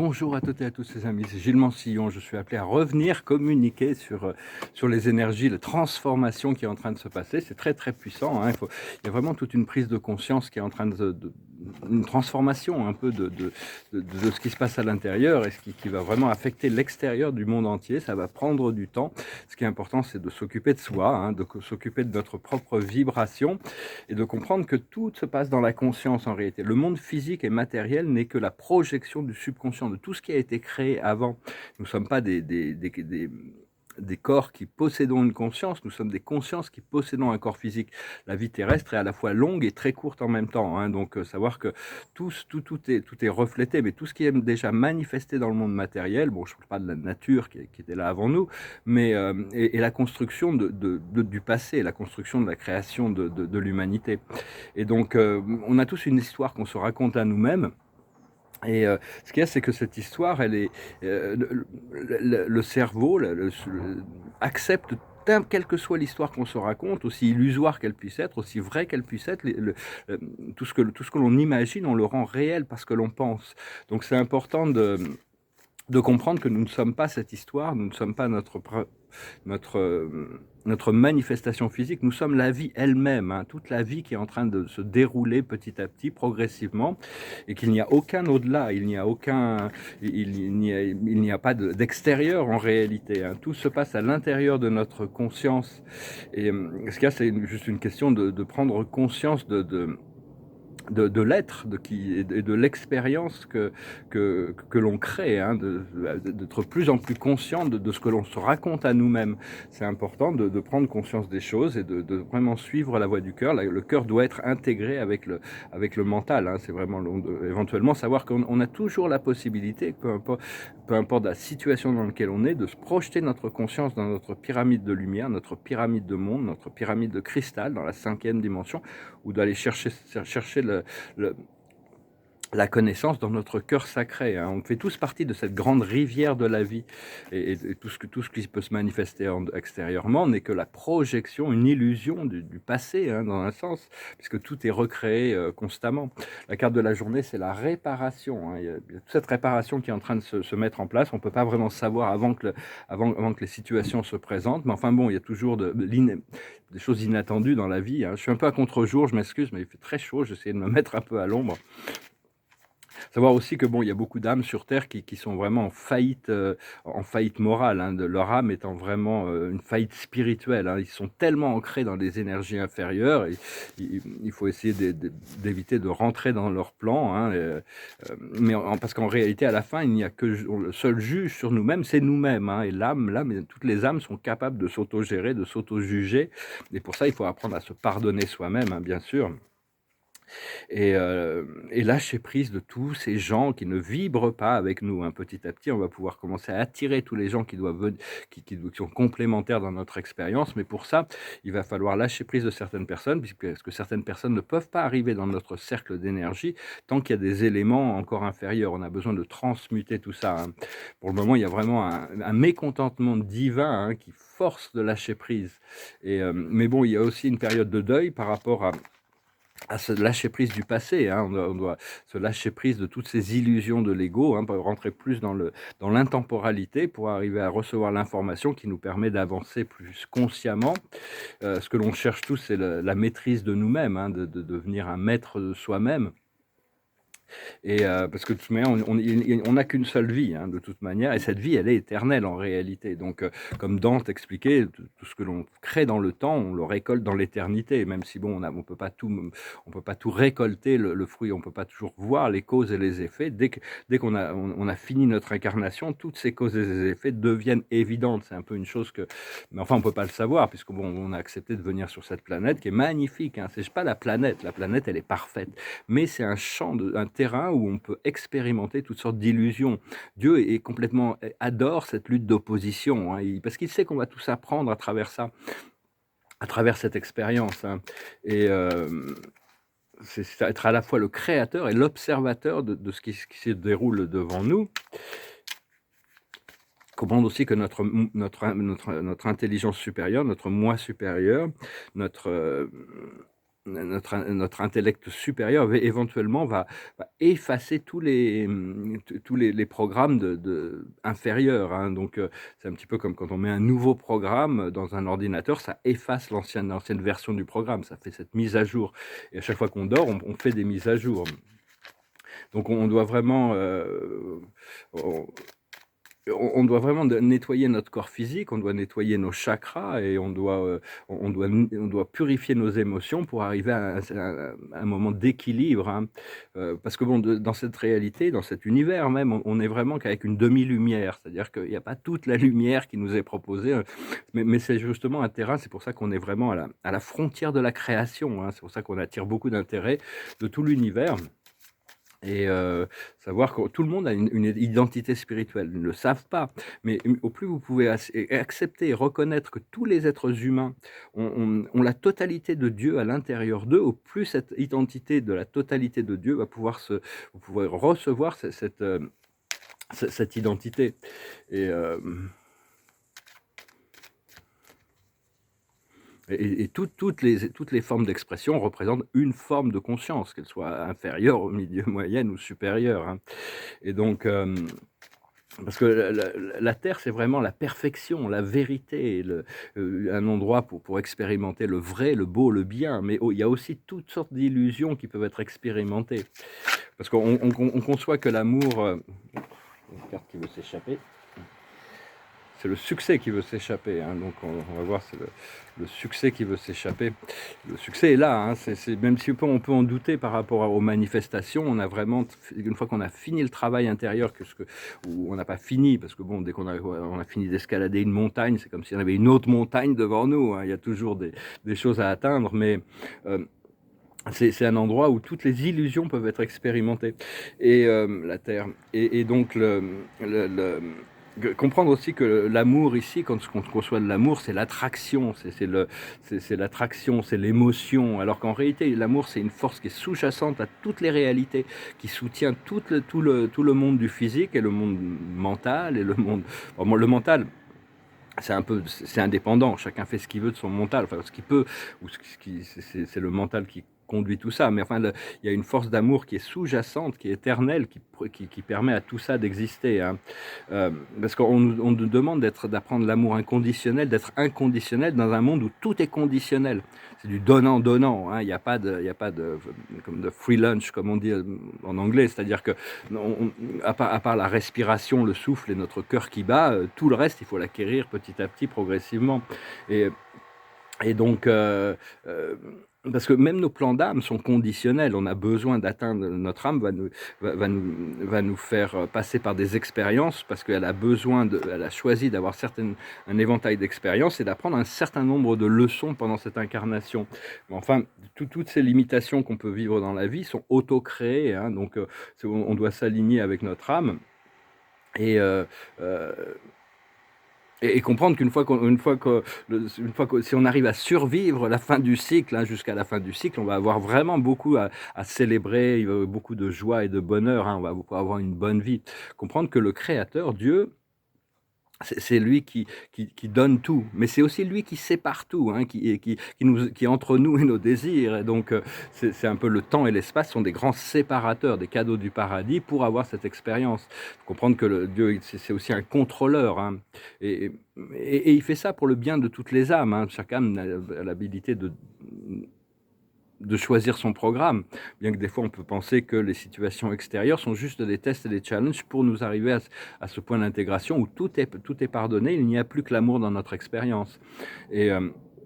Bonjour à toutes et à tous les amis, c'est Gilles Mansillon. Je suis appelé à revenir communiquer sur les énergies, la transformation qui est en train de se passer. C'est très très puissant, hein. Il y a vraiment toute une prise de conscience qui est en train une transformation un peu de ce qui se passe à l'intérieur et qui va vraiment affecter l'extérieur du monde entier. Ça va prendre du temps. Ce qui est important, c'est de s'occuper de soi, hein, de s'occuper de notre propre vibration et de comprendre que tout se passe dans la conscience en réalité. Le monde physique et matériel n'est que la projection du subconscient, de tout ce qui a été créé avant. Nous ne sommes pas des corps qui possédons une conscience, nous sommes des consciences qui possédons un corps physique. La vie terrestre est à la fois longue et très courte en même temps, hein. Donc savoir que tout est reflété, mais tout ce qui est déjà manifesté dans le monde matériel, bon, je ne parle pas de la nature qui était là avant nous, mais et la construction du passé, la construction de la création de l'humanité. Et donc on a tous une histoire qu'on se raconte à nous-mêmes. Et ce qu'il y a, c'est que cette histoire, elle est, le cerveau accepte quelle que soit l'histoire qu'on se raconte, aussi illusoire qu'elle puisse être, aussi vraie qu'elle puisse être, tout ce que l'on imagine, on le rend réel parce que l'on pense. Donc c'est important de comprendre que nous ne sommes pas cette histoire, nous ne sommes pas notre, notre manifestation physique, nous sommes la vie elle-même, hein, toute la vie qui est en train de se dérouler petit à petit, progressivement, et qu'il n'y a aucun au-delà, il n'y a pas d'extérieur en réalité, hein. Tout se passe à l'intérieur de notre conscience. Et ce qu'il y a, c'est juste une question de prendre conscience de l'être, et de l'expérience que l'on crée, hein, d'être plus en plus conscient de ce que l'on se raconte à nous-mêmes. C'est important de prendre conscience des choses et de vraiment suivre la voie du cœur. Le cœur doit être intégré avec le mental, hein. C'est vraiment éventuellement savoir qu'on a toujours la possibilité, peu importe la situation dans laquelle on est, de se projeter notre conscience dans notre pyramide de lumière, notre pyramide de monde, notre pyramide de cristal dans la 5e dimension, ou d'aller chercher le, la connaissance dans notre cœur sacré, hein. On fait tous partie de cette grande rivière de la vie, et tout ce qui peut se manifester extérieurement n'est que la projection, une illusion du passé, hein, dans un sens, puisque tout est recréé constamment. La carte de la journée, c'est la réparation, hein. Il y a toute cette réparation qui est en train de se mettre en place. On ne peut pas vraiment savoir avant que les situations se présentent, mais enfin bon, il y a toujours des choses inattendues dans la vie, hein. Je suis un peu à contre-jour, je m'excuse, mais il fait très chaud, j'essaie de me mettre un peu à l'ombre. Savoir aussi que bon, il y a beaucoup d'âmes sur Terre qui sont vraiment en faillite morale, hein, leur âme étant vraiment une faillite spirituelle, hein. Ils sont tellement ancrés dans des énergies inférieures, et il faut essayer d'éviter de rentrer dans leur plan, hein, parce qu'en réalité, à la fin, il n'y a que le seul juge sur nous-mêmes, c'est nous-mêmes, hein. Et toutes les âmes sont capables de s'auto-gérer, de s'auto-juger, et pour ça, il faut apprendre à se pardonner soi-même, hein, bien sûr. Et lâcher prise de tous ces gens qui ne vibrent pas avec nous, hein. Petit à petit, on va pouvoir commencer à attirer tous les gens qui qui sont complémentaires dans notre expérience. Mais pour ça, il va falloir lâcher prise de certaines personnes, parce que certaines personnes ne peuvent pas arriver dans notre cercle d'énergie tant qu'il y a des éléments encore inférieurs. On a besoin de transmuter tout ça, hein. Pour le moment, il y a vraiment un mécontentement divin, hein, qui force de lâcher prise. Mais bon, il y a aussi une période de deuil par rapport à se lâcher prise du passé, hein. On doit se lâcher prise de toutes ces illusions de l'ego, hein, pour rentrer plus dans l'intemporalité, pour arriver à recevoir l'information qui nous permet d'avancer plus consciemment. Ce que l'on cherche tous, c'est la maîtrise de nous-mêmes, hein, de devenir un maître de soi-même. Parce que de toute manière, on n'a qu'une seule vie, hein, de toute manière, et cette vie, elle est éternelle en réalité. Donc, comme Dante expliquait, tout ce que l'on crée dans le temps, on le récolte dans l'éternité. Même si bon, on peut pas tout récolter le fruit, on peut pas toujours voir les causes et les effets. Dès qu'on on a fini notre incarnation, toutes ces causes et ces effets deviennent évidentes. C'est un peu une chose mais enfin, on peut pas le savoir, puisque bon, on a accepté de venir sur cette planète qui est magnifique, hein. C'est pas la planète. La planète, elle est parfaite, mais c'est un un terrain où on peut expérimenter toutes sortes d'illusions. Dieu adore cette lutte d'opposition, hein, parce qu'il sait qu'on va tous apprendre à travers ça, à travers cette expérience, hein. Et c'est être à la fois le créateur et l'observateur de ce qui se déroule devant nous. Comprendre aussi que notre intelligence supérieure, notre moi supérieur, notre notre intellect supérieur éventuellement va effacer tous les programmes inférieurs, hein. Donc, c'est un petit peu comme quand on met un nouveau programme dans un ordinateur, ça efface l'ancienne version du programme, ça fait cette mise à jour. Et à chaque fois qu'on dort, on fait des mises à jour. Donc on doit vraiment, on on doit vraiment nettoyer notre corps physique, on doit nettoyer nos chakras et on doit purifier nos émotions pour arriver à un moment d'équilibre, hein. Parce que bon, dans cette réalité, dans cet univers même, on est vraiment qu'avec une demi-lumière. C'est-à-dire qu'il n'y a pas toute la lumière qui nous est proposée, mais c'est justement un terrain, c'est pour ça qu'on est vraiment à la frontière de la création, hein. C'est pour ça qu'on attire beaucoup d'intérêt de tout l'univers. Et savoir que tout le monde a une identité spirituelle. Ils ne le savent pas, mais au plus vous pouvez accepter et reconnaître que tous les êtres humains ont la totalité de Dieu à l'intérieur d'eux, au plus cette identité de la totalité de Dieu va pouvoir vous pouvez recevoir cette identité. Et toutes les formes d'expression représentent une forme de conscience, qu'elle soit inférieure, au milieu, moyenne ou supérieure, hein. Et donc, parce que la terre, c'est vraiment la perfection, la vérité, un endroit pour expérimenter le vrai, le beau, le bien. Mais il y a aussi toutes sortes d'illusions qui peuvent être expérimentées. Parce qu'on conçoit que l'amour... une carte qui veut s'échapper. C'est le succès qui veut s'échapper, hein. Donc on va voir, c'est le succès qui veut s'échapper. Le succès est là, hein. Même si on peut en douter par rapport aux manifestations, on a vraiment, une fois qu'on a fini le travail intérieur, ou on n'a pas fini, parce que bon, dès on a fini d'escalader une montagne, c'est comme si on avait une autre montagne devant nous, hein. Il y a toujours des choses à atteindre, mais c'est un endroit où toutes les illusions peuvent être expérimentées. Et la Terre. Et donc comprendre aussi que l'amour ici, quand on conçoit de l'amour, c'est l'attraction, c'est l'attraction, c'est l'émotion. Alors qu'en réalité, l'amour, c'est une force qui est sous-jacente à toutes les réalités, qui soutient tout le monde du physique et le monde mental et le monde. Bon, le mental, c'est indépendant. Chacun fait ce qu'il veut de son mental, enfin ce qu'il peut, ou c'est le mental qui conduit tout ça. Mais enfin, il y a une force d'amour qui est sous-jacente, qui est éternelle, qui permet à tout ça d'exister, hein. Parce qu'on nous demande d'apprendre l'amour inconditionnel, d'être inconditionnel dans un monde où tout est conditionnel. C'est du donnant-donnant, hein. Il n'y a pas comme de free lunch, comme on dit en anglais. C'est-à-dire que, à part la respiration, le souffle et notre cœur qui bat, tout le reste, il faut l'acquérir petit à petit, progressivement. Et donc, parce que même nos plans d'âme sont conditionnels. On a besoin d'atteindre, notre âme va nous faire passer par des expériences parce qu'elle a elle a choisi d'avoir un éventail d'expériences et d'apprendre un certain nombre de leçons pendant cette incarnation. Mais enfin, toutes ces limitations qu'on peut vivre dans la vie sont auto-créées, hein. Donc, on doit s'aligner avec notre âme. Et comprendre si on arrive à survivre la fin du cycle, hein, jusqu'à la fin du cycle, on va avoir vraiment beaucoup à célébrer, il va y avoir beaucoup de joie et de bonheur, hein, on va pouvoir avoir une bonne vie. Comprendre que le Créateur, Dieu, c'est lui qui donne tout, mais c'est aussi lui qui sépare tout, hein, qui est entre nous et nos désirs. Et donc, c'est un peu le temps et l'espace sont des grands séparateurs, des cadeaux du paradis pour avoir cette expérience. Faut comprendre que Dieu, c'est aussi un contrôleur, hein, et, et il fait ça pour le bien de toutes les âmes, hein. Chaque âme a l'habilité de choisir son programme, bien que des fois on peut penser que les situations extérieures sont juste des tests et des challenges pour nous arriver à ce point d'intégration où tout est pardonné, il n'y a plus que l'amour dans notre expérience. Et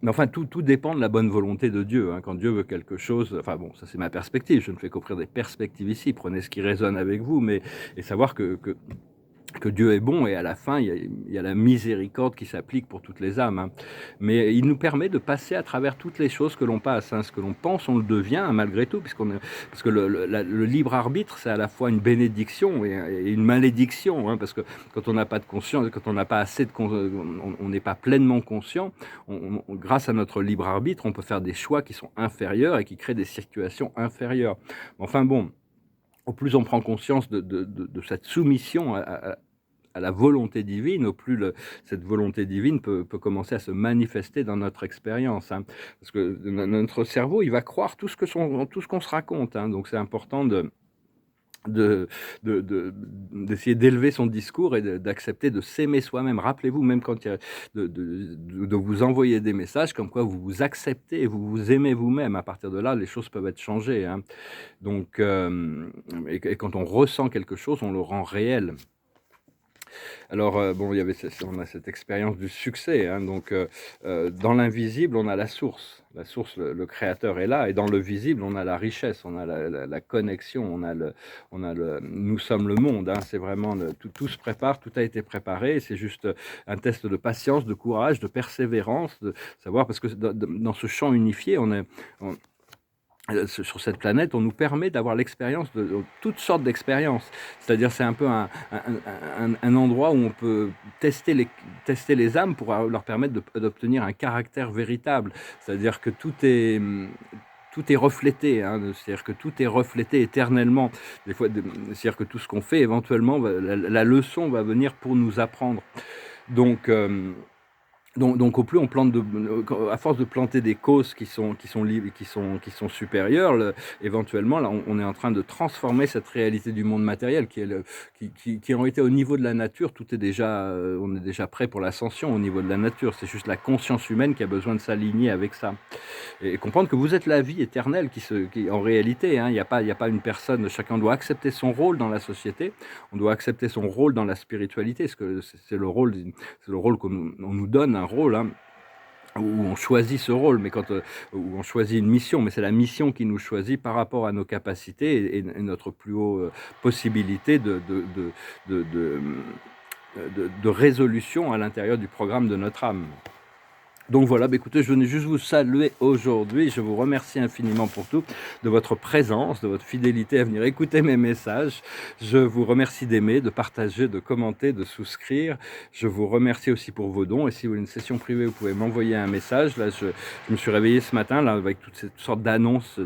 mais enfin, tout dépend de la bonne volonté de Dieu, hein. Quand Dieu veut quelque chose, enfin bon, ça c'est ma perspective, je ne fais qu'offrir des perspectives ici, prenez ce qui résonne avec vous, et savoir que Dieu est bon et à la fin, il y a la miséricorde qui s'applique pour toutes les âmes, hein. Mais il nous permet de passer à travers toutes les choses que l'on passe, hein. Ce que l'on pense, on le devient, hein, malgré tout, parce que le libre arbitre, c'est à la fois une bénédiction et une malédiction, hein, parce que quand on n'a pas de conscience, quand on n'a pas assez de on n'est pas pleinement conscient, grâce à notre libre arbitre, on peut faire des choix qui sont inférieurs et qui créent des situations inférieures. Enfin bon, au plus on prend conscience de cette soumission à la volonté divine, au plus cette volonté divine peut commencer à se manifester dans notre expérience, hein. Parce que notre cerveau, il va croire tout ce qu'on se raconte, hein. Donc c'est important de d'essayer d'élever son discours et d'accepter de s'aimer soi-même. Rappelez-vous, même quand il y a de vous envoyer des messages comme quoi vous vous acceptez et vous vous aimez vous-même. À partir de là, les choses peuvent être changées, hein. Donc et quand on ressent quelque chose, on le rend réel. Alors, bon, il y avait on a cette expérience du succès, hein, donc dans l'invisible, on a la source. La source, le créateur est là et dans le visible, on a la richesse, on a la connexion, on a le nous sommes le monde, hein. C'est vraiment tout se prépare, tout a été préparé. C'est juste un test de patience, de courage, de persévérance, de savoir parce que dans ce champ unifié, on sur cette planète, on nous permet d'avoir l'expérience de toutes sortes d'expériences. C'est-à-dire, c'est un peu un endroit où on peut tester les âmes pour leur permettre d'obtenir un caractère véritable. C'est-à-dire que tout est reflété, hein, c'est-à-dire que tout est reflété éternellement. Des fois, c'est-à-dire que tout ce qu'on fait, éventuellement, la leçon va venir pour nous apprendre. Donc, donc au plus on plante à force de planter des causes qui sont libres, qui sont supérieures, éventuellement là on est en train de transformer cette réalité du monde matériel qui en réalité au niveau de la nature, tout est déjà, on est déjà prêt pour l'ascension au niveau de la nature. C'est juste la conscience humaine qui a besoin de s'aligner avec ça. Et comprendre que vous êtes la vie éternelle qui en réalité, hein, il y a pas une personne, chacun doit accepter son rôle dans la société, on doit accepter son rôle dans la spiritualité, parce que c'est le rôle on nous donne un rôle, hein, où on choisit ce rôle, mais où on choisit une mission, mais c'est la mission qui nous choisit par rapport à nos capacités et notre plus haut possibilité de résolution à l'intérieur du programme de notre âme. Donc voilà, écoutez, je venais juste vous saluer aujourd'hui. Je vous remercie infiniment pour tout, de votre présence, de votre fidélité à venir écouter mes messages. Je vous remercie d'aimer, de partager, de commenter, de souscrire. Je vous remercie aussi pour vos dons. Et si vous voulez une session privée, vous pouvez m'envoyer un message. Là, je me suis réveillé ce matin là, avec toutes ces sortes d'annonces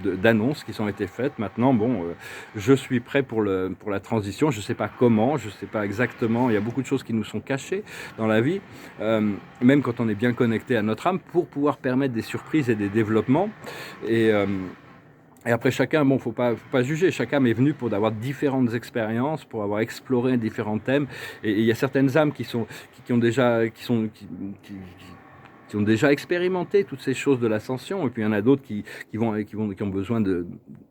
d'annonces qui ont été faites. Maintenant, bon, je suis prêt pour la transition. Je ne sais pas comment, je ne sais pas exactement. Il y a beaucoup de choses qui nous sont cachées dans la vie. Même quand on est bien connecté à notre âme, pour pouvoir permettre des surprises et des développements. Et après chacun, bon, faut pas juger. Chaque âme est venue pour avoir différentes expériences, pour avoir exploré différents thèmes. Et il y a certaines âmes qui ont déjà expérimenté toutes ces choses de l'ascension, et puis il y en a d'autres qui ont besoin de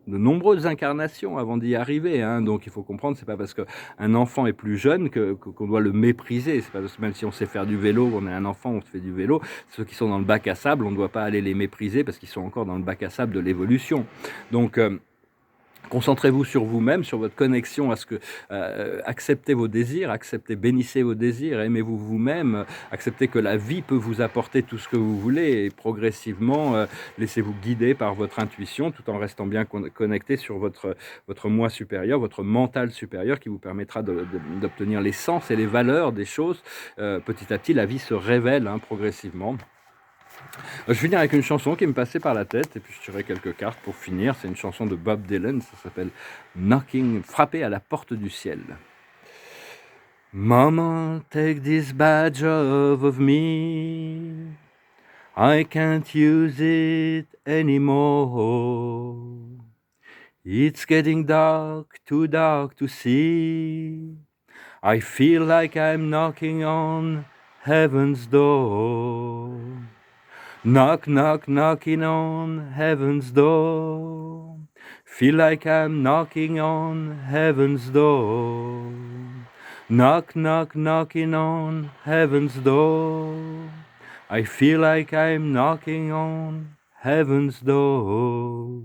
nombreuses incarnations avant d'y arriver, hein. Donc il faut comprendre, c'est pas parce qu'un enfant est plus jeune qu'on doit le mépriser. C'est pas parce que même si on sait faire du vélo, on est un enfant, on fait du vélo. Ceux qui sont dans le bac à sable, on ne doit pas aller les mépriser parce qu'ils sont encore dans le bac à sable de l'évolution. Donc concentrez-vous sur vous-même, sur votre connexion à ce que acceptez vos désirs, bénissez vos désirs, aimez-vous vous-même, acceptez que la vie peut vous apporter tout ce que vous voulez et progressivement laissez-vous guider par votre intuition tout en restant bien connecté sur votre moi supérieur, votre mental supérieur qui vous permettra d'obtenir l'essence et les valeurs des choses. Petit à petit, la vie se révèle, hein, progressivement. Je vais finir avec une chanson qui me passait par la tête et puis je tirerai quelques cartes pour finir. C'est une chanson de Bob Dylan, ça s'appelle Knocking, frapper à la porte du ciel. Mama, take this badge off of me. I can't use it anymore. It's getting dark to see. I feel like I'm knocking on heaven's door. Knock, knock, knocking on heaven's door. Feel like I'm knocking on heaven's door. Knock, knock, knocking on heaven's door. I feel like I'm knocking on heaven's door.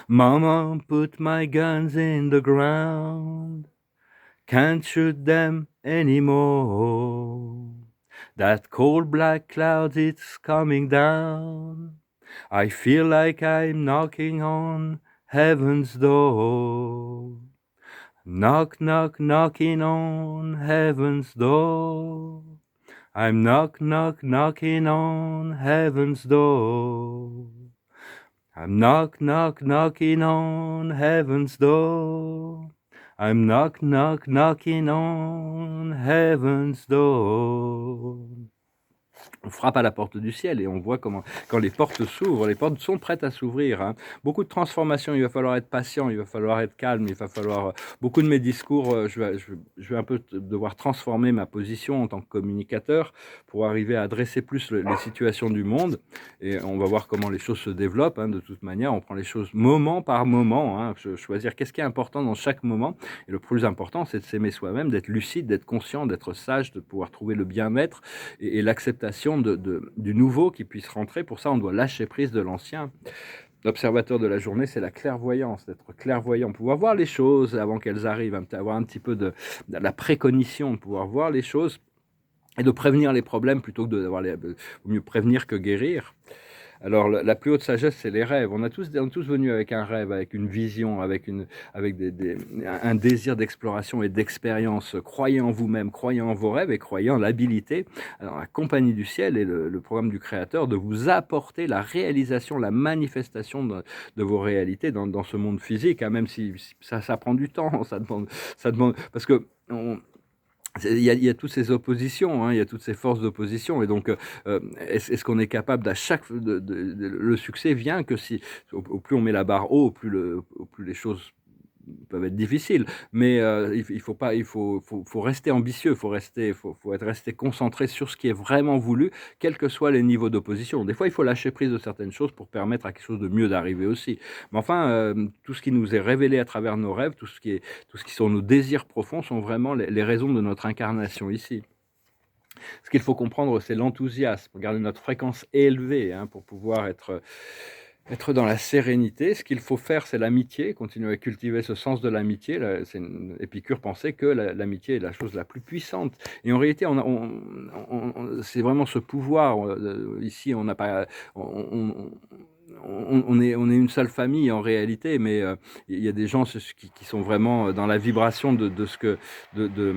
Mama, put my guns in the ground. Can't shoot them anymore. That cold black cloud, it's coming down. I feel like I'm knocking on heaven's door. Knock, knock, knocking on heaven's door. I'm knock, knock, knocking on heaven's door. I'm knock, knock, knocking on heaven's door. I'm knock, knock, knocking on heaven's door. On frappe à la porte du ciel et on voit comment, quand les portes s'ouvrent, les portes sont prêtes à s'ouvrir, hein. Beaucoup de transformations, il va falloir être patient, il va falloir être calme, il va falloir... beaucoup de mes discours, je vais un peu devoir transformer ma position en tant que communicateur pour arriver à adresser plus les situations du monde. Et on va voir comment les choses se développent, hein. De toute manière, on prend les choses moment par moment, hein, choisir qu'est-ce qui est important dans chaque moment. Et le plus important, c'est de s'aimer soi-même, d'être lucide, d'être conscient, d'être sage, de pouvoir trouver le bien-être et l'acceptation du nouveau qui puisse rentrer. Pour ça, on doit lâcher prise de l'ancien. L'observateur de la journée, c'est la clairvoyance, d'être clairvoyant, pouvoir voir les choses avant qu'elles arrivent, avoir un petit peu de la précognition, pouvoir voir les choses et de prévenir les problèmes plutôt que d'avoir vaut mieux prévenir que guérir. Alors, la plus haute sagesse, c'est les rêves. On est tous venus avec un rêve, avec une vision, avec un désir d'exploration et d'expérience. Croyez en vous-même, croyez en vos rêves et croyez en l'habilité, alors la compagnie du ciel et le programme du Créateur, de vous apporter la réalisation, la manifestation de vos réalités dans ce monde physique, hein, même si ça prend du temps, ça demande parce que il y a toutes ces oppositions, hein, il y a toutes ces forces d'opposition, et donc est-ce qu'on est capable le succès vient que si au plus on met la barre haut, au plus les choses peuvent être difficiles, mais il faut rester ambitieux, faut être resté concentré sur ce qui est vraiment voulu, quels que soient les niveaux d'opposition. Des fois, il faut lâcher prise de certaines choses pour permettre à quelque chose de mieux d'arriver aussi. Mais enfin, tout ce qui nous est révélé à travers nos rêves, tout ce qui sont nos désirs profonds, sont vraiment les raisons de notre incarnation ici. Ce qu'il faut comprendre, c'est l'enthousiasme, garder notre fréquence élevée, hein, pour pouvoir être dans la sérénité. Ce qu'il faut faire, c'est l'amitié, continuer à cultiver ce sens de l'amitié. Épicure pensait que l'amitié est la chose la plus puissante. Et en réalité, c'est vraiment ce pouvoir. Ici, on n'a pas... on est une seule famille en réalité, mais il y a des gens qui sont vraiment dans la vibration de ce que... de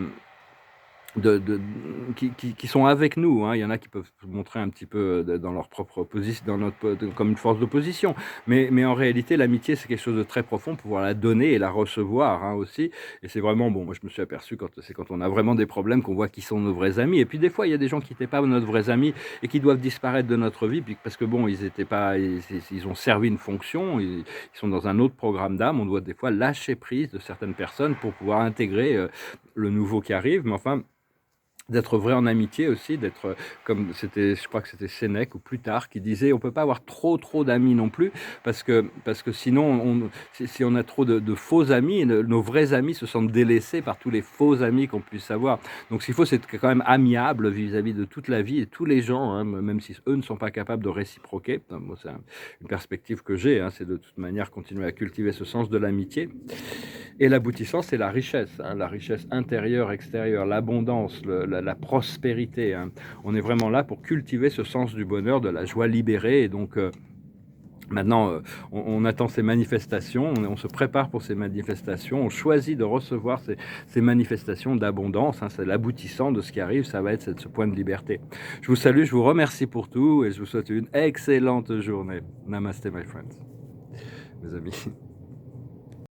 qui sont avec nous, hein. Il y en a qui peuvent se montrer un petit peu dans leur propre position, comme une force d'opposition. Mais en réalité, l'amitié, c'est quelque chose de très profond, pouvoir la donner et la recevoir, hein, aussi. Et c'est vraiment bon. Moi, je me suis aperçu quand on a vraiment des problèmes qu'on voit qui sont nos vrais amis. Et puis des fois, il y a des gens qui n'étaient pas notre vrais amis et qui doivent disparaître de notre vie, parce que bon, ils ont servi une fonction, ils sont dans un autre programme d'âme. On doit des fois lâcher prise de certaines personnes pour pouvoir intégrer le nouveau qui arrive. Mais enfin, d'être vrai en amitié aussi, d'être comme je crois que c'était Sénèque ou Plutarque qui disait on peut pas avoir trop d'amis non plus, parce que sinon si on a trop de faux amis, nos vrais amis se sentent délaissés par tous les faux amis qu'on puisse avoir. Donc ce qu'il faut, c'est être quand même amiable vis-à-vis de toute la vie et tous les gens, hein, même si eux ne sont pas capables de réciproquer. Moi, c'est une perspective que j'ai, hein, c'est de toute manière continuer à cultiver ce sens de l'amitié. Et l'aboutissant, c'est la richesse, hein, la richesse intérieure, extérieure, l'abondance, la prospérité, hein. On est vraiment là pour cultiver ce sens du bonheur, de la joie libérée. Et donc, maintenant, on attend ces manifestations, on se prépare pour ces manifestations, on choisit de recevoir ces manifestations d'abondance, hein. C'est l'aboutissant de ce qui arrive, ça va être ce point de liberté. Je vous salue, je vous remercie pour tout et je vous souhaite une excellente journée. Namaste, my friends, mes amis.